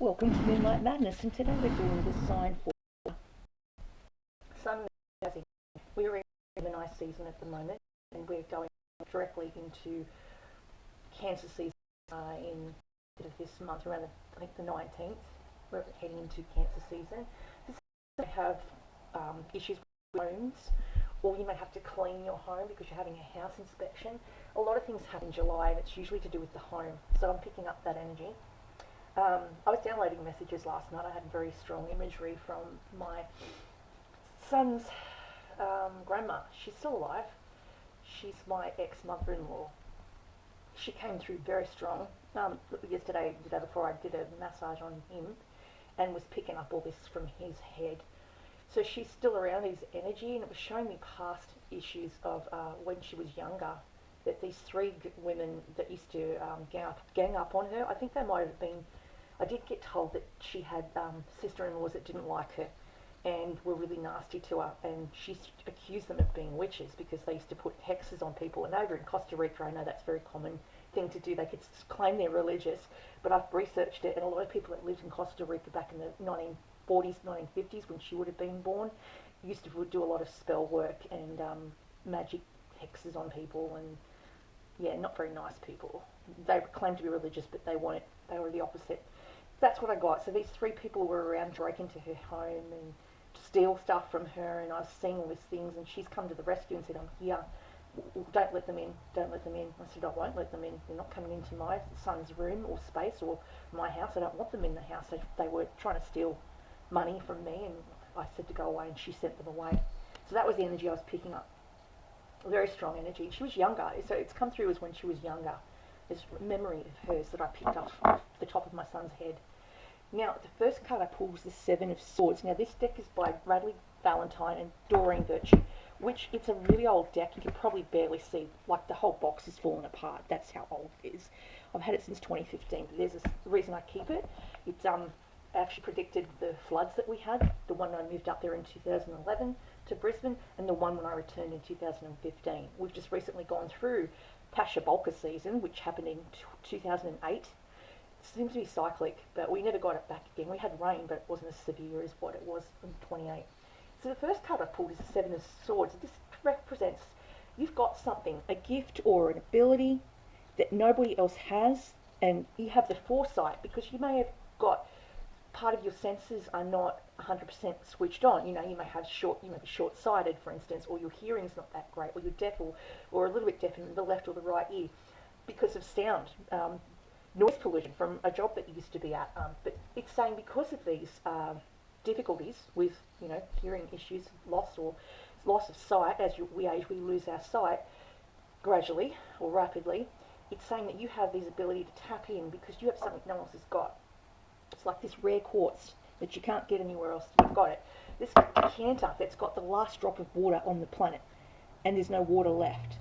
Welcome to Moonlight Madness, and today we're doing the sign for Sun, Moon, Jazzy. We're in the nice season at the moment, and we're going directly into Cancer season in this month, around I think the 19th. We're heading into Cancer season. This may have issues with homes, or you may have to clean your home because you're having a house inspection. A lot of things happen in July, and it's usually to do with the home, so I'm picking up that energy. I was downloading messages last night. I had very strong imagery from my son's grandma. She's still alive. She's my ex-mother-in-law. She came through very strong. Yesterday, the day before, I did a massage on him and was picking up all this from his head. So she's still around, his energy, and it was showing me past issues of when she was younger, that these three women that used to gang up on her, I think they might have been, I did get told that she had sister-in-laws that didn't like her and were really nasty to her, and she accused them of being witches because they used to put hexes on people. And over in Costa Rica, I know that's a very common thing to do. They could claim they're religious, but I've researched it, and a lot of people that lived in Costa Rica back in the 1940s, 1950s, when she would have been born, used to do a lot of spell work and magic hexes on people, and yeah, not very nice people. They claimed to be religious, but they weren't. They were the opposite. That's what I got. So these three people were around, break into her home and steal stuff from her, and I was seeing all these things, and she's come to the rescue and said, I'm here. Don't let them in. Don't let them in. I said, I won't let them in. They're not coming into my son's room or space or my house. I don't want them in the house. They were trying to steal money from me, and I said to go away, and she sent them away. So that was the energy I was picking up. Very strong energy. She was younger, so it's come through as when she was younger. This memory of hers that I picked up off the top of my son's head. Now, the first card I pulled was the Seven of Swords. Now, this deck is by Bradley Valentine and Doreen Virtue, which it's a really old deck. You can probably barely see, like the whole box is falling apart. That's how old it is. I've had it since 2015, but there's a reason I keep it. It's actually predicted the floods that we had, the one when I moved up there in 2011 to Brisbane, and the one when I returned in 2015. We've just recently gone through Pasha Bulka season, which happened in 2008. Seems to be cyclic, but we never got it back again. We had rain, but it wasn't as severe as what it was in 28. So the first card I pulled is the Seven of Swords. This represents you've got something, a gift or an ability that nobody else has, and you have the foresight because you may have got part of your senses are not 100% switched on. You know, you may be short-sighted, for instance, or your hearing's not that great, or you're deaf, or a little bit deaf in the left or the right ear because of sound. Noise pollution from a job that you used to be at, but it's saying because of these difficulties with hearing issues, loss of sight, as we age we lose our sight gradually or rapidly. It's saying that you have this ability to tap in because you have something no one else has got. It's like this rare quartz that you can't get anywhere else. You've got it. This decanter that's got the last drop of water on the planet, and there's no water left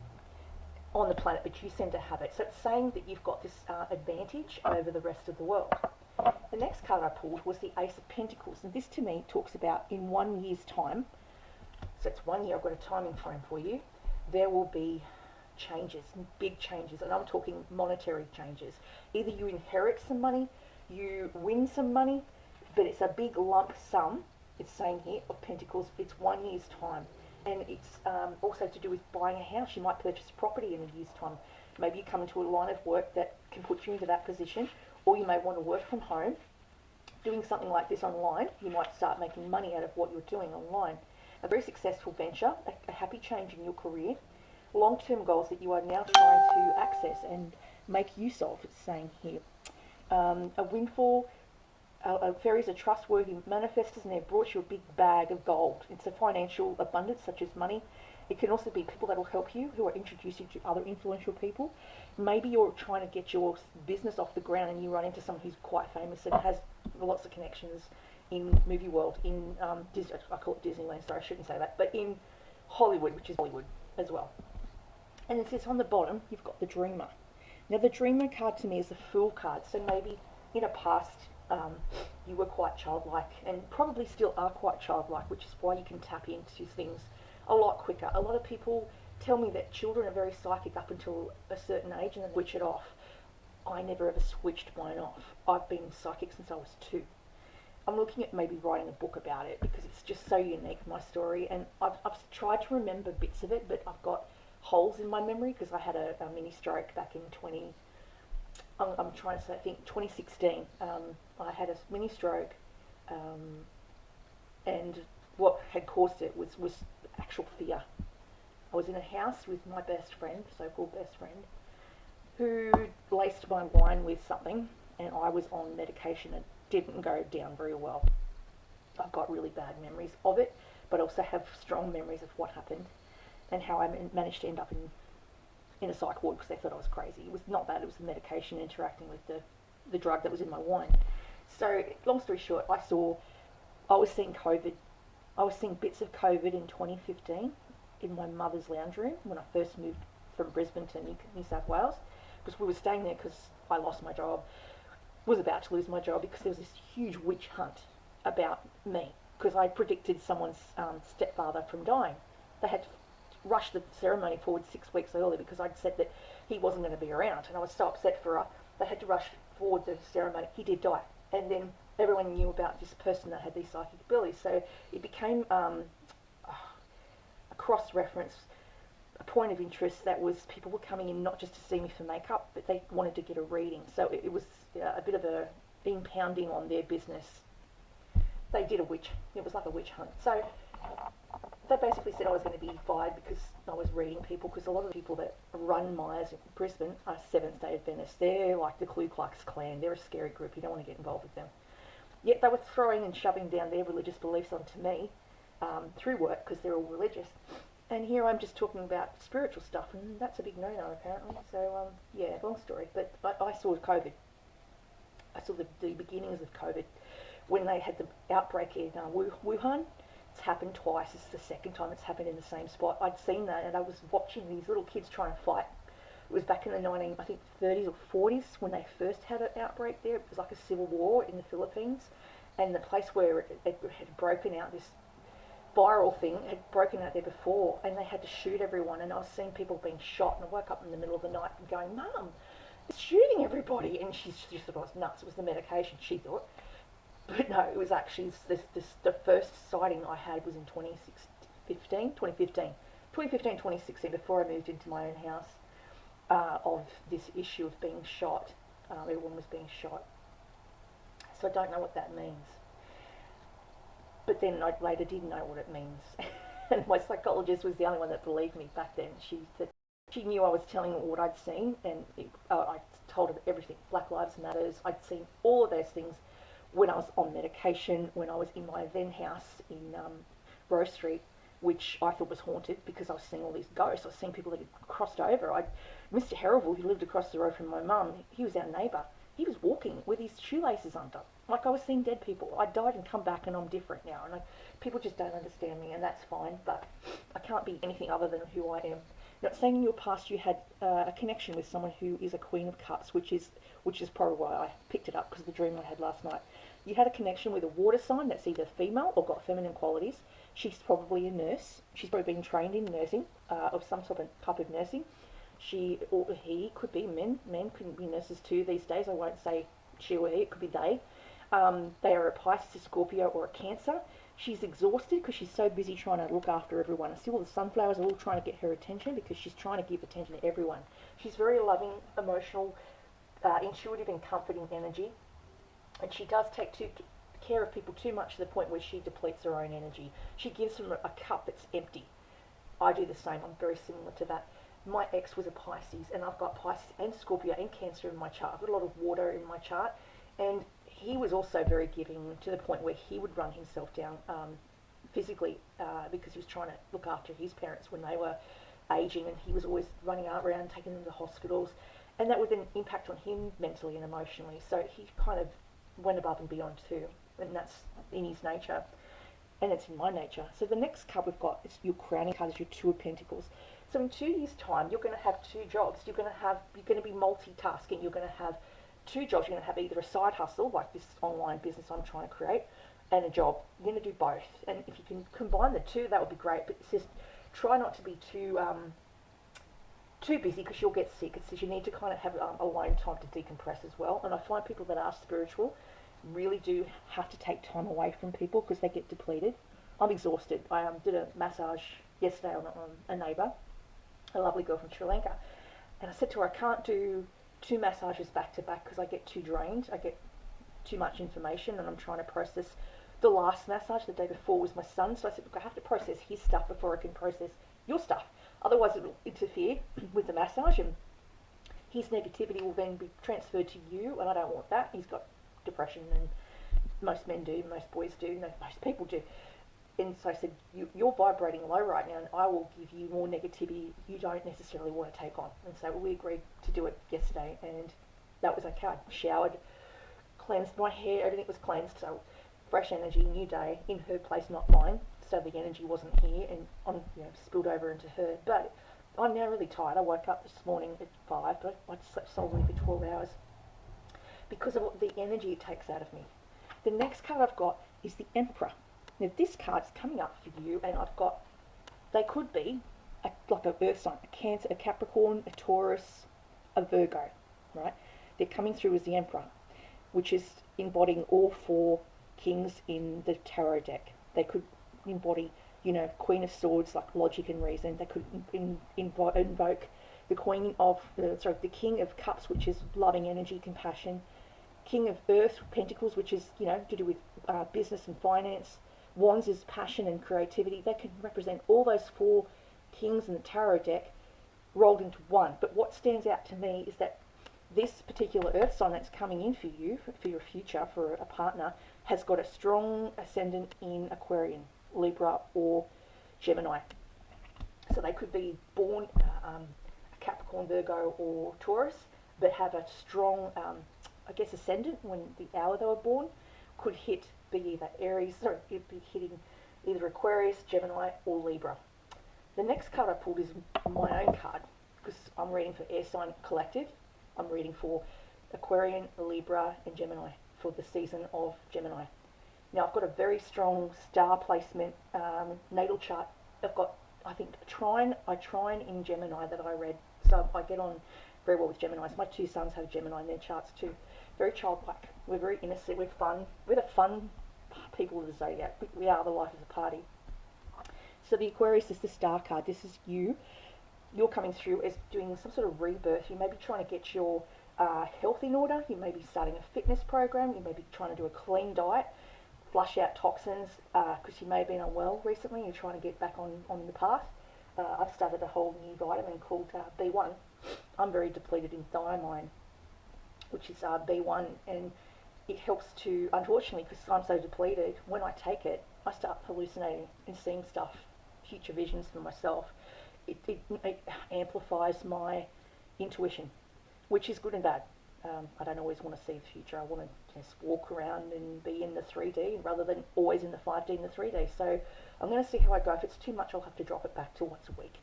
on the planet, but you seem to have it. So it's saying that you've got this advantage over the rest of the world. The next card I pulled was the Ace of Pentacles, and this to me talks about in 1 year's time, so it's 1 year, I've got a timing frame for you, there will be changes, big changes, and I'm talking monetary changes. Either you inherit some money, you win some money, but it's a big lump sum, it's saying here, of Pentacles, it's 1 year's time. And it's also to do with buying a house. You might purchase property in a year's time. Maybe you come into a line of work that can put you into that position, or you may want to work from home. Doing something like this online, you might start making money out of what you're doing online. A very successful venture, a happy change in your career, long-term goals that you are now trying to access and make use of, it's saying here. A windfall. Fairies are trustworthy manifestors, and they've brought you a big bag of gold. It's a financial abundance, such as money. It can also be people that will help you, who are introducing you to other influential people. Maybe you're trying to get your business off the ground, and you run into someone who's quite famous and has lots of connections in movie world, in Disney. I call it Disneyland, sorry, I shouldn't say that, but in Hollywood, which is Hollywood as well. And it says on the bottom, you've got the Dreamer. Now, the Dreamer card to me is the Fool card. So maybe in a past, you were quite childlike and probably still are quite childlike, which is why you can tap into things a lot quicker. A lot of people tell me that children are very psychic up until a certain age and then switch it off. I never ever switched mine off. I've been psychic since I was 2. I'm looking at maybe writing a book about it because it's just so unique, my story, and I've tried to remember bits of it, but I've got holes in my memory because I had a mini stroke back in I'm trying to say, I think 2016. I had a mini stroke, um, and what had caused it was actual fear. I was in a house with my best friend, so-called best friend, who laced my wine with something, and I was on medication. It didn't go down very well. I've got really bad memories of it, but also have strong memories of what happened and how I managed to end up in a psych ward because they thought I was crazy. It was not that, it was the medication interacting with the drug that was in my wine. So, long story short, I was seeing COVID, I was seeing bits of COVID in 2015 in my mother's lounge room when I first moved from Brisbane to New South Wales, because we were staying there because I lost my job, was about to lose my job because there was this huge witch hunt about me because I predicted someone's stepfather from dying. They had to rush the ceremony forward 6 weeks early because I'd said that he wasn't going to be around, and I was so upset for her. They had to rush forward the ceremony. He did die, and then everyone knew about this person that had these psychic abilities. So it became a cross-reference, a point of interest that was people were coming in not just to see me for makeup, but they wanted to get a reading. So it was a bit of a impounding on their business. They did it was like a witch hunt. So they basically said I was going to be fired because I was reading people, because a lot of the people that run Myers in Brisbane are Seventh-day Adventists. They're like the Ku Klux Klan. They're a scary group. You don't want to get involved with them. Yet they were throwing and shoving down their religious beliefs onto me through work because they're all religious. And here I'm just talking about spiritual stuff, and that's a big no-no apparently. So yeah, long story. But I saw COVID. I saw the beginnings of COVID when they had the outbreak in Wuhan. It's happened twice. It's the second time it's happened in the same spot. I'd seen that, and I was watching these little kids try and fight. It was back in the 30s or 40s when they first had an outbreak there. It was like a civil war in the Philippines, and the place where it had broken out, this viral thing had broken out there before, and they had to shoot everyone. And I was seeing people being shot, and I woke up in the middle of the night and going, "Mum, it's shooting everybody!" And she thought I was nuts. It was the medication, she thought. But no, it was actually the first sighting I had was in 2015, 2016, before I moved into my own house, of this issue of being shot. Everyone was being shot. So I don't know what that means. But then I later did know what it means. And my psychologist was the only one that believed me back then. She said she knew I was telling her what I'd seen, and I told her everything. Black Lives Matters. I'd seen all of those things when I was on medication, when I was in my then house in Rose Street, which I thought was haunted because I was seeing all these ghosts. I was seeing people that had crossed over. Mr. Herrival, who lived across the road from my mum, he was our neighbour. He was walking with his shoelaces under. Like, I was seeing dead people. I died and come back, and I'm different now. And people just don't understand me, and that's fine. But I can't be anything other than who I am. Not saying in your past you had a connection with someone who is a Queen of Cups, which is probably why I picked it up, because of the dream I had last night. You had a connection with a water sign that's either female or got feminine qualities. She's probably a nurse. She's probably been trained in nursing, of some sort of type of nursing. She or he could be men. Men can be nurses too these days. I won't say she or he. It could be they. They are a Pisces, Scorpio, or a Cancer. She's exhausted because she's so busy trying to look after everyone. I see all the sunflowers are all trying to get her attention because she's trying to give attention to everyone. She's very loving, emotional, intuitive, and comforting energy. And she does take care of people too much to the point where she depletes her own energy. She gives them a cup that's empty. I do the same. I'm very similar to that. My ex was a Pisces, and I've got Pisces and Scorpio and Cancer in my chart. I've got a lot of water in my chart, and he was also very giving to the point where he would run himself down physically because he was trying to look after his parents when they were aging, and he was always running around taking them to hospitals, and that would then impact on him mentally and emotionally. So he kind of went above and beyond too, and that's in his nature, and it's in my nature. So the next card we've got is your crowning card, is your Two of Pentacles. So in 2 years' time, you're going to have 2 jobs. You're going to be multitasking. You're going to have 2 jobs. You're going to have either a side hustle, like this online business I'm trying to create, and a job. You're going to do both. And if you can combine the two, that would be great. But it says try not to be too too busy because you'll get sick. It says you need to kind of have alone time to decompress as well. And I find people that are spiritual really do have to take time away from people because they get depleted. I'm exhausted. I did a massage yesterday on a neighbour, a lovely girl from Sri Lanka, and I said to her, I can't do 2 massages back to back because I get too drained. I get too much information and I'm trying to process. The last massage the day before was my son, so I said, look, I have to process his stuff before I can process your stuff. Otherwise it will interfere with the massage and his negativity will then be transferred to you, and I don't want that. He's got depression, and most men do, most boys do, no, most people do. And so I said, you're vibrating low right now, and I will give you more negativity you don't necessarily want to take on. And so we agreed to do it yesterday, and that was okay. I showered, cleansed my hair, everything was cleansed, so fresh energy, new day, in her place, not mine. So the energy wasn't here and spilled over into her. But I'm now really tired. I woke up this morning at 5, but I slept solidly for 12 hours because of the energy it takes out of me. The next card I've got is the Emperor. Now this card's coming up for you, and I've got, they could be like an earth sign, a Cancer, a Capricorn, a Taurus, a Virgo, right? They're coming through as the Emperor, which is embodying all 4 kings in the tarot deck. They could embody, Queen of Swords, like logic and reason. They could invoke the the King of Cups, which is loving energy, compassion. King of Earth, Pentacles, which is, to do with business and finance. Wands is passion and creativity. They can represent all those 4 kings in the tarot deck rolled into one. But what stands out to me is that this particular earth sign that's coming in for you, for your future, for a partner, has got a strong ascendant in Aquarian, Libra, or Gemini. So they could be born a Capricorn, Virgo, or Taurus, but have a strong, ascendant when the hour they were born. Could be either Aries, it'd be hitting either Aquarius, Gemini, or Libra. The next card I pulled is my own card, because I'm reading for Air Sign Collective. I'm reading for Aquarian, Libra, and Gemini for the season of Gemini. Now I've got a very strong star placement natal chart. I've got, I think, Trine in Gemini that I read. So I get on very well with Geminis. My 2 sons have Gemini in their charts too. Very childlike. We're very innocent. We're fun. We're the fun people of the zodiac. We are the life of the party. So the Aquarius is the star card. This is you. You're coming through as doing some sort of rebirth. You may be trying to get your health in order. You may be starting a fitness program. You may be trying to do a clean diet, flush out toxins because you may have been unwell recently. You're trying to get back on the path. I've started a whole new vitamin called B1. I'm very depleted in thiamine, which is B1, and it helps to, unfortunately, because I'm so depleted, when I take it, I start hallucinating and seeing stuff, future visions for myself. It amplifies my intuition, which is good and bad. I don't always want to see the future. I want to just walk around and be in the 3D rather than always in the 5D and the 3D. So I'm going to see how I go. If it's too much, I'll have to drop it back to once a week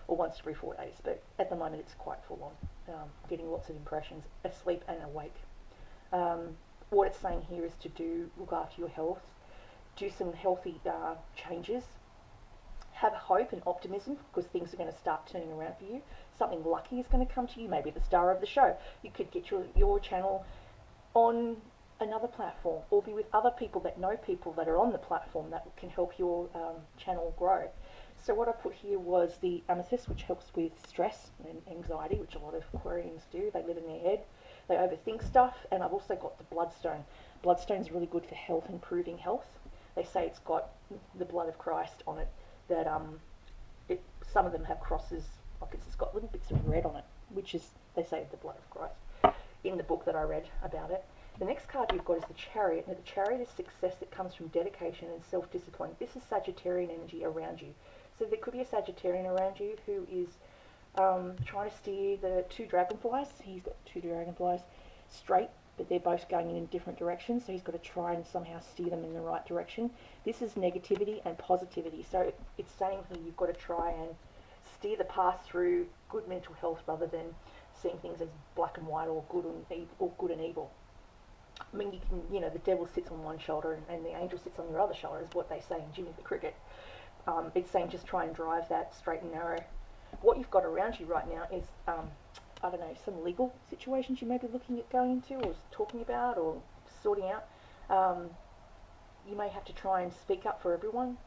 or once every 4 days. But at the moment, it's quite full on. Getting lots of impressions, asleep and awake. What it's saying here is to look after your health, do some healthy changes, have hope and optimism because things are going to start turning around for you. Something lucky is going to come to you, maybe the star of the show. You could get your channel on another platform or be with other people that know people that are on the platform that can help your channel grow. So what I put here was the amethyst, which helps with stress and anxiety, which a lot of Aquarians do. They live in their head, they overthink stuff. And I've also got the bloodstone. Bloodstone is really good for health, improving health. They say it's got the blood of Christ on it. That some of them have crosses, like it's got little bits of red on it, which is, they say, the blood of Christ, in the book that I read about it. The next card you've got is the Chariot. Now the Chariot is success that comes from dedication and self-discipline. This is Sagittarian energy around you. So there could be a Sagittarian around you who is trying to steer the 2 dragonflies. He's got 2 dragonflies straight, but they're both going in different directions, so he's got to try and somehow steer them in the right direction. This is negativity and positivity, so it's saying here you've got to try and steer the path through good mental health rather than seeing things as black and white or good and evil. I mean, you can, the devil sits on one shoulder and the angel sits on your other shoulder, is what they say in Jimmy the Cricket. It's saying just try and drive that straight and narrow. What you've got around you right now is, I don't know, some legal situations you may be looking at going into or talking about or sorting out. Um, you may have to try and speak up for everyone.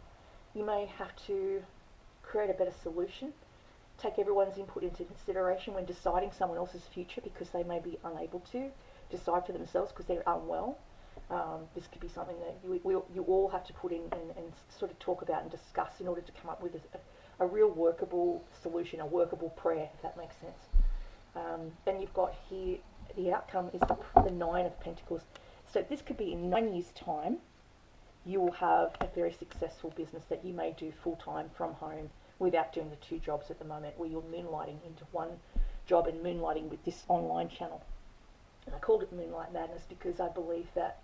You may have to create a better solution, take everyone's input into consideration when deciding someone else's future because they may be unable to decide for themselves because they're unwell. This could be something that you all have to put in and sort of talk about and discuss in order to come up with a real workable solution, a workable prayer, if that makes sense. Then you've got here, the outcome is the Nine of Pentacles. So this could be in 9 years' time, you will have a very successful business that you may do full-time from home without doing the two jobs at the moment, where you're moonlighting into one job and moonlighting with this online channel. And I called it Moonlight Madness because I believe that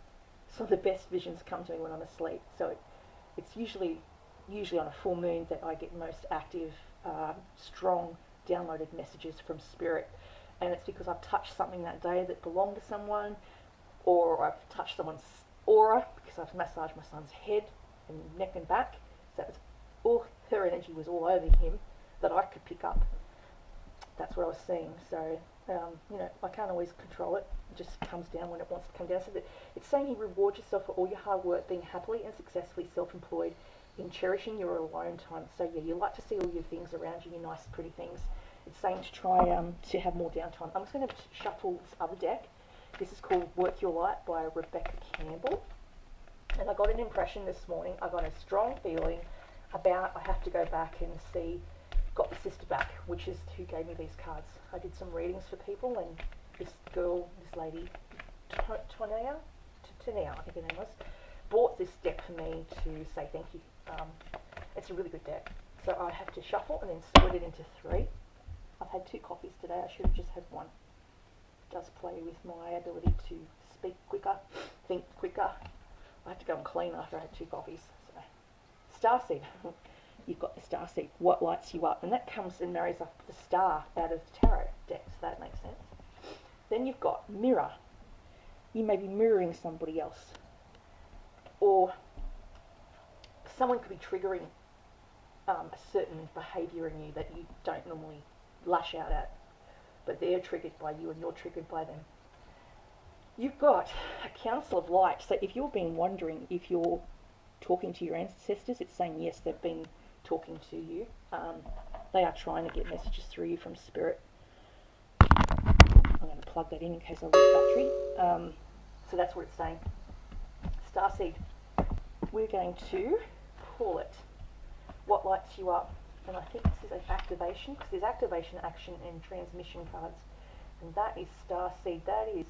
some of the best visions come to me when I'm asleep. So it's usually on a full moon that I get most active, strong, downloaded messages from Spirit. And it's because I've touched something that day that belonged to someone, or I've touched someone's aura because I've massaged my son's head and neck and back. So that was all, her energy was all over him that I could pick up. That's what I was seeing. So, I can't always control it. It just comes down when it wants to come down. So that it's saying you reward yourself for all your hard work, being happily and successfully self-employed, in cherishing your alone time. So yeah, you like to see all your things around you, your nice, pretty things. It's saying to try to have more downtime. I'm just going to shuffle this other deck. This is called Work Your Light by Rebecca Campbell. And I got an impression this morning. I got a strong feeling about I have to go back and see Got Your Sister Back, which is who gave me these cards. I did some readings for people, and this lady, Tanea, I think her name was, bought this deck for me to say thank you. It's a really good deck. So I have to shuffle and then split it into 3. I've had 2 coffees today. I should have just had 1. It does play with my ability to speak quicker, think quicker. I have to go and clean after I had 2 coffees. So, Starseed. You've got the Starseed. What lights you up? And that comes and marries up the star out of the tarot deck, so that makes sense. Then you've got Mirror. You may be mirroring somebody else. Or someone could be triggering a certain behaviour in you that you don't normally lash out at, but they're triggered by you and you're triggered by them. You've got a Council of Light. So if you've been wondering if you're talking to your ancestors, it's saying yes, they've been talking to you. They are trying to get messages through you from Spirit. I'm going to plug that in case I lose battery. So that's what it's saying. Starseed. We're going to call it What Lights You Up. And I think this is an activation, because there's activation, action, and transmission cards. And that is Starseed. That is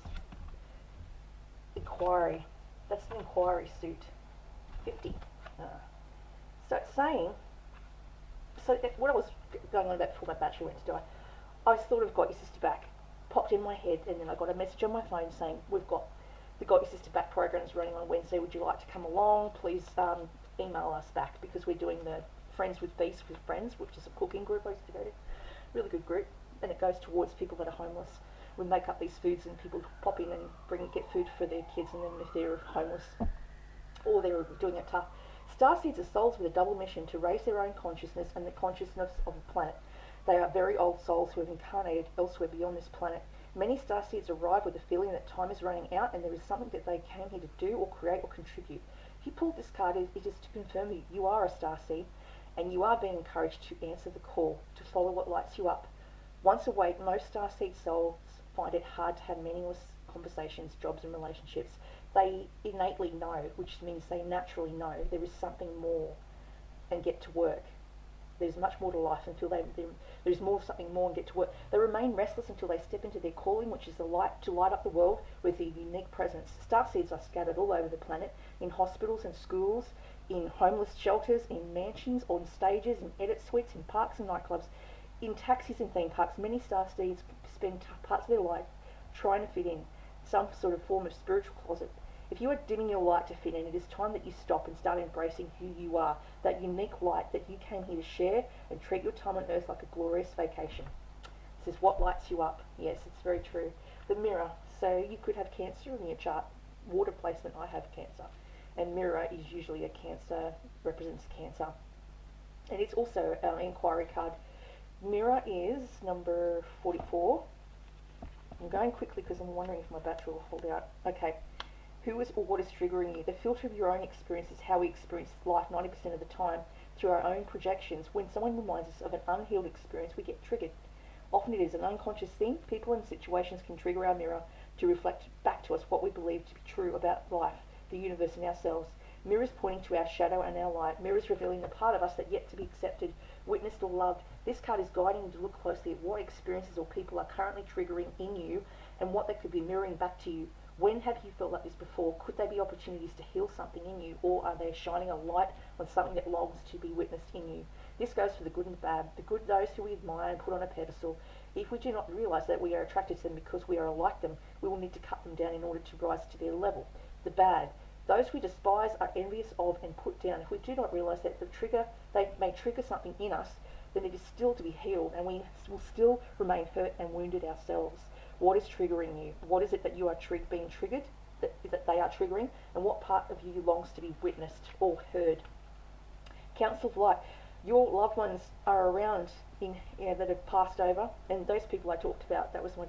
Inquiry. That's an inquiry suit. 50. So it's saying, what I was going on about before my battery went to die, I sort of Got Your Sister Back, popped in my head, and then I got a message on my phone saying, we've got the Got Your Sister Back program is running on Wednesday. Would you like to come along? Please email us back, because we're doing the Friends with Feast with Friends, which is a cooking group I used to go to. Really good group. And it goes towards people that are homeless. We make up these foods and people pop in and get food for their kids, and then if they're homeless or they're doing it tough. Starseeds are souls with a double mission to raise their own consciousness and the consciousness of the planet. They are very old souls who have incarnated elsewhere beyond this planet. Many starseeds arrive with a feeling that time is running out and there is something that they came here to do or create or contribute. If you pulled this card, it is to confirm you are a starseed, and you are being encouraged to answer the call, to follow what lights you up. Once awake, most starseed souls find it hard to have meaningless conversations, jobs and relationships. They innately know, which means they naturally know there is something more, and get to work. There's much more to life until there's something more and get to work. They remain restless until they step into their calling, which is to light up the world with their unique presence. Starseeds are scattered all over the planet, in hospitals and schools, in homeless shelters, in mansions, on stages, in edit suites, in parks and nightclubs, in taxis and theme parks. Many starseeds spend parts of their life trying to fit in some sort of form of spiritual closet. If you are dimming your light to fit in, it is time that you stop and start embracing who you are, that unique light that you came here to share, and treat your time on earth like a glorious vacation. This is what lights you up. Yes, it's very true. The Mirror. So you could have Cancer in your chart. Water placement, I have Cancer. And Mirror is usually a Cancer, represents Cancer. And it's also an inquiry card. Mirror is number 44. I'm going quickly because I'm wondering if my battery will hold out. Okay. Who is or what is triggering you? The filter of your own experience is how we experience life 90% of the time through our own projections. When someone reminds us of an unhealed experience, we get triggered. Often it is an unconscious thing. People and situations can trigger our mirror to reflect back to us what we believe to be true about life, the universe, and ourselves. Mirrors pointing to our shadow and our light. Mirrors revealing the part of us that yet to be accepted, witnessed, or loved. This card is guiding you to look closely at what experiences or people are currently triggering in you and what they could be mirroring back to you. When have you felt like this before? Could they be opportunities to heal something in you, or are they shining a light on something that longs to be witnessed in you? This goes for the good and the bad. The good, those who we admire and put on a pedestal. If we do not realize that we are attracted to them because we are like them, we will need to cut them down in order to rise to their level. The bad, those we despise, are envious of, and put down. If we do not realize that they may trigger something in us, then it is still to be healed, and we will still remain hurt and wounded ourselves. What is triggering you? What is it that you are being triggered, that they are triggering, and what part of you longs to be witnessed or heard? Council of Light. Your loved ones are around that have passed over, and those people I talked about, that was my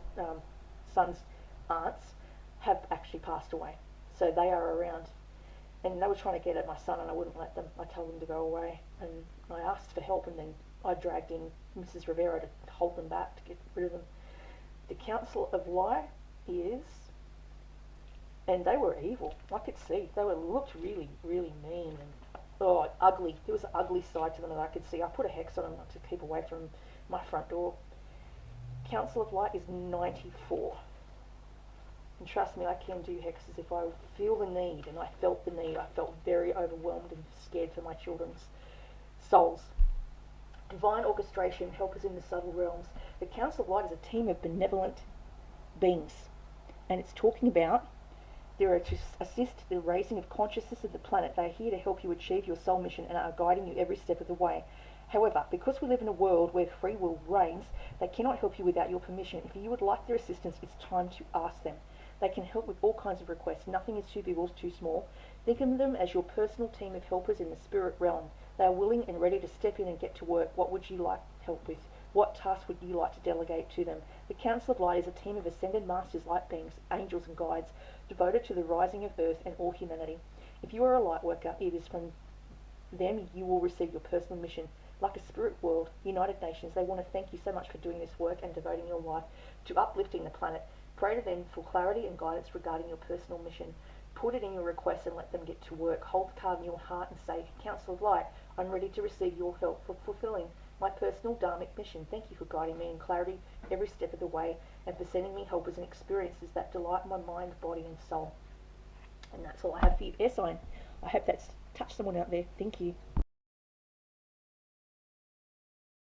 son's aunts, have actually passed away. So they are around. And they were trying to get at my son, and I wouldn't let them. I told them to go away, and I asked for help, and then I dragged in Mrs. Rivera to hold them back, to get rid of them. The Council of Light is, and they were evil. I could see they looked really, really mean and ugly. There was an ugly side to them that I could see. I put a hex on them to keep away from my front door. Council of Light is 94. And trust me, I can do hexes if I feel the need, and I felt the need. I felt very overwhelmed and scared for my children's souls. Divine orchestration, helpers in the subtle realms. The Council of Light is a team of benevolent beings, and it's talking about they are to assist the raising of consciousness of the planet. They are here to help you achieve your soul mission and are guiding you every step of the way. However, because we live in a world where free will reigns, they cannot help you without your permission. If you would like their assistance, it's time to ask them. They can help with all kinds of requests. Nothing is too big or too small. Think of them as your personal team of helpers in the spirit realm. They are willing and ready to step in and get to work. What would you like help with? What task would you like to delegate to them? The Council of Light is a team of ascended masters, light beings, angels and guides, devoted to the rising of earth and all humanity. If you are a light worker, it is from them you will receive your personal mission. Like a spirit world, United Nations, they want to thank you so much for doing this work and devoting your life to uplifting the planet. Pray to them for clarity and guidance regarding your personal mission. Put it in your request and let them get to work. Hold the card in your heart and say, Council of Light, I'm ready to receive your help for fulfilling my personal dharmic mission. Thank you for guiding me in clarity every step of the way and for sending me helpers and experiences that delight my mind, body and soul. And that's all I have for you, air sign. I hope that's touched someone out there. Thank you.